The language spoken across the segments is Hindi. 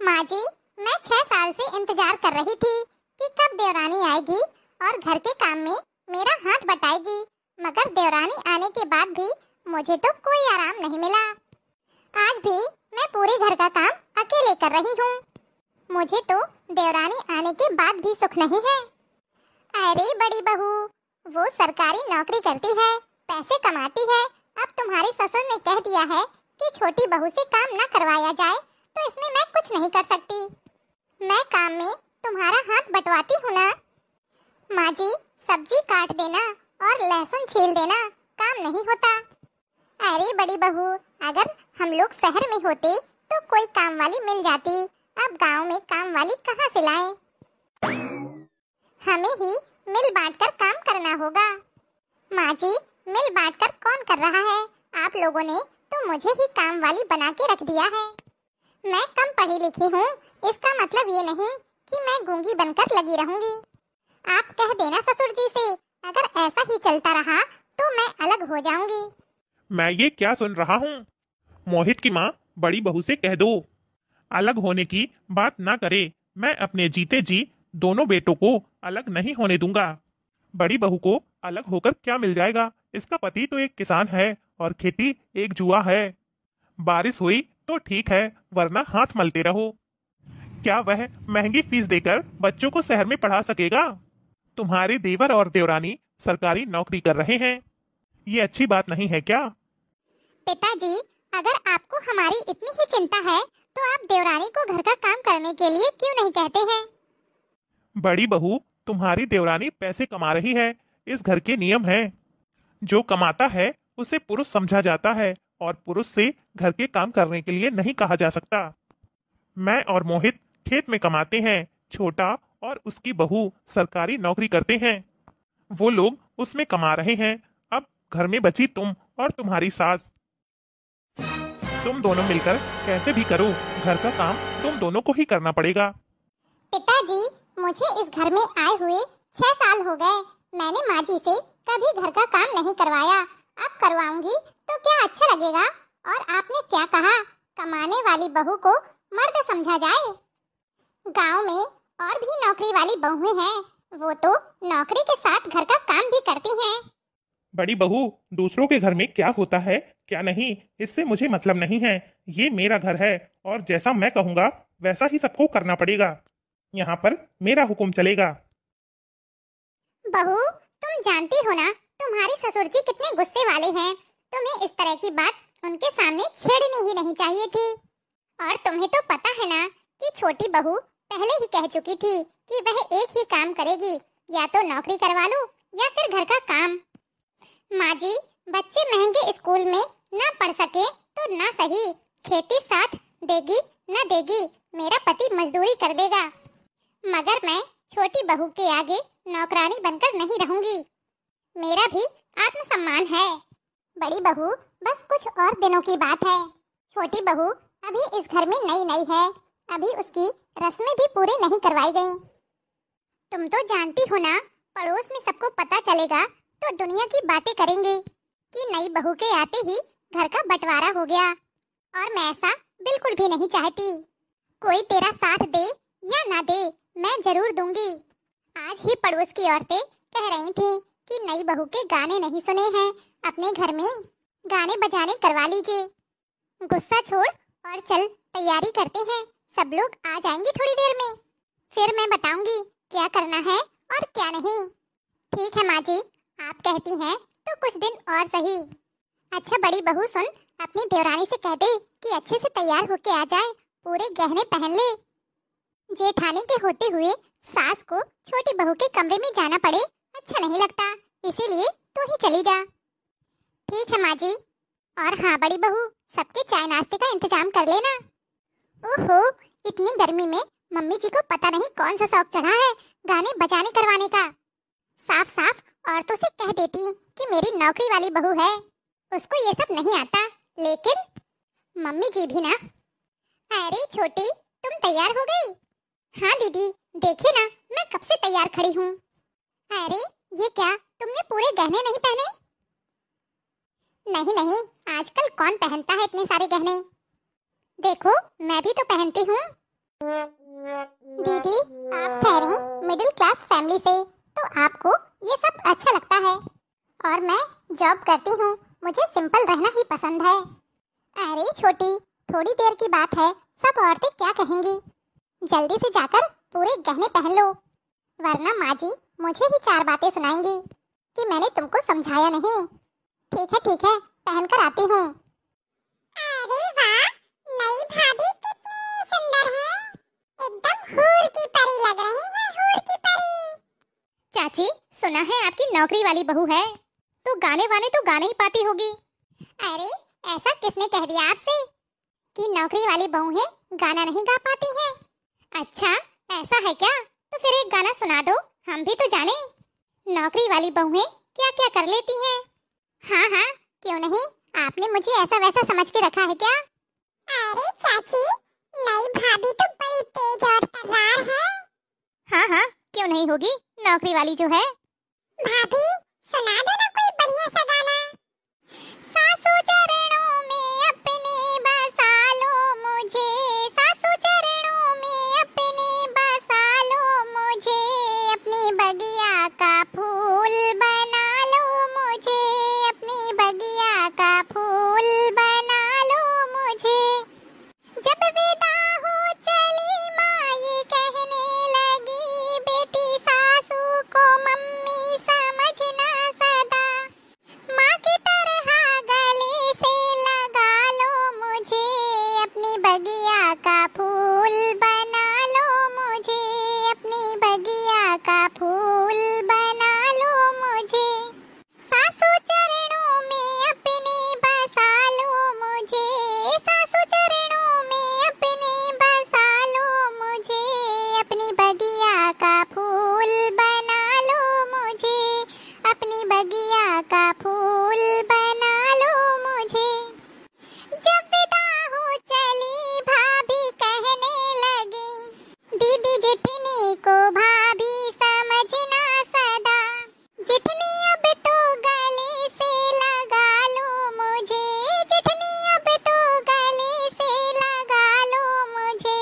माँ जी, मैं 6 साल से इंतजार कर रही थी कि कब देवरानी आएगी और घर के काम में मेरा हाथ बटाएगी, मगर देवरानी आने के बाद भी मुझे तो कोई आराम नहीं मिला। आज भी मैं पूरे घर का काम अकेले कर रही हूँ। मुझे तो देवरानी आने के बाद भी सुख नहीं है। अरे बड़ी बहू, वो सरकारी नौकरी करती है, पैसे कमाती है। अब तुम्हारे ससुर ने कह दिया है कि छोटी बहू से काम न करवाया जाए, तो इसमें मैं कुछ नहीं कर सकती। मैं काम में तुम्हारा हाथ बटवाती हूँ ना। माँ जी, सब्जी काट देना और लहसुन छील देना काम नहीं होता। अरे बड़ी बहू, अगर हम लोग शहर में होते तो कोई काम वाली मिल जाती। अब गांव में काम वाली कहाँ से लाएं? हमें ही मिल बांटकर काम करना होगा। माँ जी, मिल बांटकर कौन कर रहा है? आप लोगों ने तो मुझे ही काम वाली बना के रख दिया है। मैं कम पढ़ी लिखी हूँ, इसका मतलब ये नहीं कि मैं गूंगी बनकर लगी रहूंगी। आप कह देना ससुर जी से, अगर ऐसा ही चलता रहा तो मैं अलग हो जाऊंगी। मैं ये क्या सुन रहा हूँ? मोहित की माँ बड़ी बहू से कह दो अलग होने की बात ना करे। मैं अपने जीते जी दोनों बेटों को अलग नहीं होने दूंगा। बड़ी बहू को अलग होकर क्या मिल जाएगा? इसका पति तो एक किसान है और खेती एक जुआ है। बारिश हुई तो ठीक है, वरना हाथ मलते रहो। क्या वह महंगी फीस देकर बच्चों को शहर में पढ़ा सकेगा? तुम्हारे देवर और देवरानी सरकारी नौकरी कर रहे हैं, ये अच्छी बात नहीं है क्या? पिताजी, अगर आपको हमारी इतनी ही चिंता है तो आप देवरानी को घर का काम करने के लिए क्यों नहीं कहते हैं? बड़ी बहू, तुम्हारी देवरानी पैसे कमा रही है, इस घर के नियम हैं। जो कमाता है उसे पुरुष समझा जाता है और पुरुष से घर के काम करने के लिए नहीं कहा जा सकता। मैं और मोहित खेत में कमाते हैं, छोटा और उसकी बहू सरकारी नौकरी करते हैं। वो लोग उसमें कमा रहे हैं। अब घर में बची तुम और तुम्हारी सास। तुम दोनों मिलकर कैसे भी करो, घर का काम तुम दोनों को ही करना पड़ेगा। पिताजी, मुझे इस घर में आए हुए 6 साल हो गए। मैंने माँ जी से कभी घर का काम नहीं करवाया। अब करवाऊंगी तो क्या अच्छा लगेगा? और आपने क्या कहा, कमाने वाली बहू को मर्द समझा जाए? गांव में और भी नौकरी वाली बहुएं हैं, वो तो नौकरी के साथ घर का काम भी करती हैं। बड़ी बहू, दूसरों के घर में क्या होता है क्या नहीं, इससे मुझे मतलब नहीं है। ये मेरा घर है और जैसा मैं कहूँगा वैसा ही सबको करना पड़ेगा। यहाँ पर मेरा हुक्म चलेगा। बहू, तुम जानती हो ना तुम्हारे ससुर जी कितने गुस्से वाले हैं। तुम्हें इस तरह की बात उनके सामने छेड़नी ही नहीं चाहिए थी। और तुम्हें तो पता है ना कि छोटी बहू पहले ही कह चुकी थी कि वह एक ही काम करेगी, या तो नौकरी करवा लो या फिर घर का काम। माँ जी, बच्चे महंगे स्कूल में ना पढ़ सके तो ना सही, खेती साथ देगी न देगी, मेरा पति मजदूरी कर देगा, मगर मैं छोटी बहू के आगे नौकरानी बनकर नहीं रहूंगी। मेरा भी आत्मसम्मान है। बड़ी बहू, बस कुछ और दिनों की बात है। छोटी बहू अभी इस घर में नई नई है, अभी उसकी रस्में भी पूरी नहीं करवाई गईं। तुम तो जानती हो ना, पड़ोस में सबको पता चलेगा तो दुनिया की बातें करेंगे कि नई बहू के आते ही घर का बंटवारा हो गया। और मैं ऐसा बिल्कुल भी नहीं चाहती। कोई तेरा साथ दे या ना दे, मैं जरूर दूंगी। आज ही पड़ोस की औरतें कह रही थी कि नई बहू के गाने नहीं सुने हैं, अपने घर में गाने बजाने करवा लीजिए। गुस्सा छोड़ और चल, तैयारी करते हैं, सब लोग आ जाएंगे थोड़ी देर में। फिर मैं बताऊंगी क्या करना है और क्या नहीं। ठीक है माँ जी, आप कहती हैं तो कुछ दिन और सही। अच्छा बड़ी बहू सुन, अपनी देवरानी से कह दे कि अच्छे से तैयार होके आ जाए, पूरे गहने पहन ले। जेठानी के होते हुए सास को छोटी बहू के कमरे में जाना पड़े अच्छा नहीं लगता, इसीलिए तू ही चली जा। ठीक है माँ जी। और हाँ बड़ी बहू, सबके चाय नाश्ते का इंतजाम कर लेना। ओहो, इतनी गर्मी में मम्मी जी को पता नहीं कौन सा शौक चढ़ा है गाने बजाने करवाने का। साफ साफ औरतों से कह देती कि मेरी नौकरी वाली बहू है, उसको ये सब नहीं आता। लेकिन मम्मी जी भी ना। अरे छोटी, तुम तैयार हो गई? हाँ दीदी, देखिए ना मैं कब से तैयार खड़ी हूँ। अरे ये क्या, तुमने पूरे गहने नहीं पहने? नहीं नहीं, आजकल कौन पहनता है इतने सारे गहने। देखो मैं भी तो पहनती हूँ। दीदी, आप ठहरे मिडिल क्लास फैमिली से, तो आपको ये सब अच्छा लगता है। और मैं जॉब करती हूँ, मुझे सिंपल रहना ही पसंद है। अरे छोटी, थोड़ी देर की बात है, सब औरतें क्या कहेंगी। जल्दी से जाकर पूरे गहने पहन लो, वरना माँ जी मुझे ही 4 बातें सुनाएंगी कि मैंने तुमको समझाया नहीं। ठीक है, पहन कर आती हूँ। अरे वाह, नई भाभी कितनी सुंदर है, एकदम हूर की परी लग रही है, हूर की परी। चाची, सुना है आपकी नौकरी वाली बहू है, तो गाने वाने तो गा नहीं पाती होगी। अरे ऐसा किसने कह दिया आपसे कि नौकरी वाली बहुएं गाना नहीं गा पाती हैं? अच्छा ऐसा है क्या? तो फिर एक गाना सुना दो, हम भी तो जाने नौकरी वाली बहुएं क्या क्या कर लेती हैं। हाँ, क्यों नहीं, आपने मुझे ऐसा वैसा समझ के रखा है क्या? अरे चाची, नई भाभी तो बड़ी तेज और तर्रार है। हाँ, क्यों नहीं होगी, नौकरी वाली जो है। भाभी सुना दो ना कोई बढ़िया सा गाना। सासू चरणों में अपने बसा लो मुझे, सासू चरणों में अपने बसा लो मुझे, अपनी बगिया का फूल बना लो मुझे, अपनी बगिया का फूल बना लो मुझे। जब विदा हो चली माँ ये कहने लगी, बेटी सासू को मम्मी समझना सदा, माँ की तरह गले से लगा लो मुझे, अपनी बगिया का फूल बना लो मुझे, अपनी बगिया का फूल बना लो मुझे। सासू चरणों में अपने बसा लो मुझे, सासू चरणों में अपने बसा लो मुझे, अपनी बगिया का फूल बना लो मुझे, अपनी बगिया का फूल बना लो मुझे। जब विदा हो चली भाभी कहने लगी, दीदी जितनी को भाभी समझना सदा, जितनी अब तो गले से लगा लो मुझे, जितनी अब तो गले से लगा लो मुझे,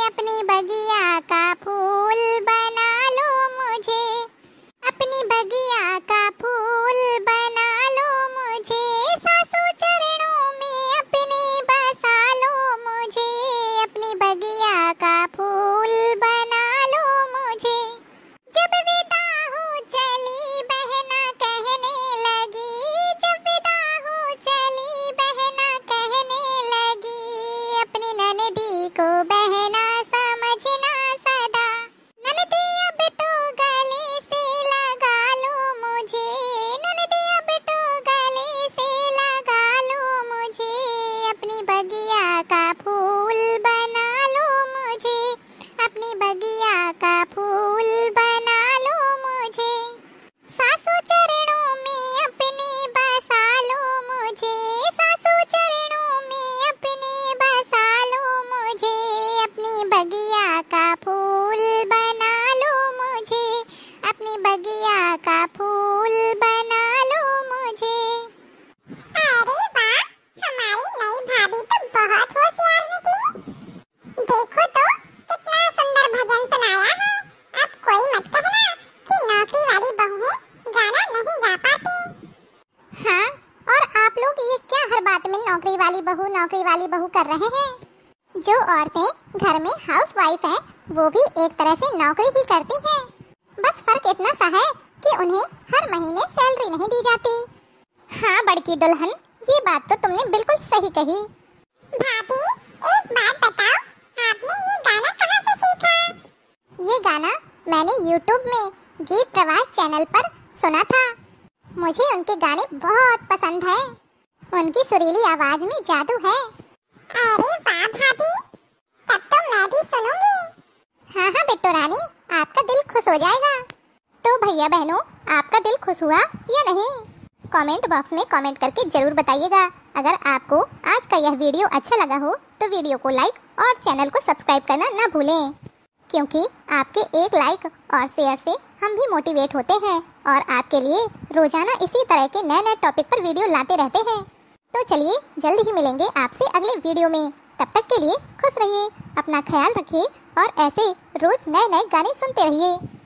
अपनी बगिया का फूल बना लो मुझे, अपनी बगिया का फूल बना लो मुझे। सासू चरणों में अपने बसा लो मुझे, अपनी बगिया का फूल बना लो मुझे। जब विदा हो चली बहना कहने लगी, जब विदा हो चली बहना कहने लगी, अपनी ननदी को बहना समझना सदा, ननदी अब तो गले से लगा लो मुझे, ननदी अब तो गले से लगा लो मुझे, अपनी बगिया का फूल बना लो मुझे, अपनी बगिया का फूल बना लो मुझे। सासू चरणों में अपने बसा लो मुझे, सासू चरणों में अपने बसा लो मुझे, अपनी बगिया का फूल बना लो मुझे, अपनी बगिया का फूल बना लो मुझे। अरे वाह, हमारी नई भाभी तो बहुत होशियार निकली। देखो तो कितना सुंदर भजन सुनाया है। अब कोई मत कहना कि नौकरी वाली बहुएं गाना नहीं गा पाती। हाँ, और आप लोग ये क्या हर बात में नौकरी वाली बहू कर रहे हैं? जो औरतें घर में हाउसवाइफ हैं, वो भी एक तरह से नौकरी ही करती हैं। बस फर्क इतना सा है कि उन्हें हर महीने सैलरी नहीं दी जाती। हाँ बड़की दुल्हन, ये बात तो तुमने बिल्कुल सही कही। भाभी एक बात बताओ, आपने ये गाना कहाँ से सीखा? ये गाना मैंने YouTube में गीत प्रवाह चैनल पर सुना था। मुझे उनके गाने बहुत पसंद हैं। उनकी सुरीली आवाज में जादू है। अरे वाह भाभी, तब तो मैं भी सुनूंगी। हाँ बिट्टू रानी, आपका दिल खुश हो जाएगा। तो भैया बहनों, आपका दिल खुश हुआ या नहीं? कमेंट बॉक्स में कमेंट करके जरूर बताइएगा। अगर आपको आज का यह वीडियो अच्छा लगा हो तो वीडियो को लाइक और चैनल को सब्सक्राइब करना ना भूलें, क्योंकि आपके एक लाइक और शेयर से हम भी मोटिवेट होते हैं और आपके लिए रोजाना इसी तरह के नए टॉपिक पर वीडियो लाते रहते हैं। तो चलिए जल्द ही मिलेंगे आपसे अगले वीडियो में। तब तक के लिए खुश रहिए, अपना ख्याल रखिए और ऐसे रोज नए नए गाने सुनते रहिए।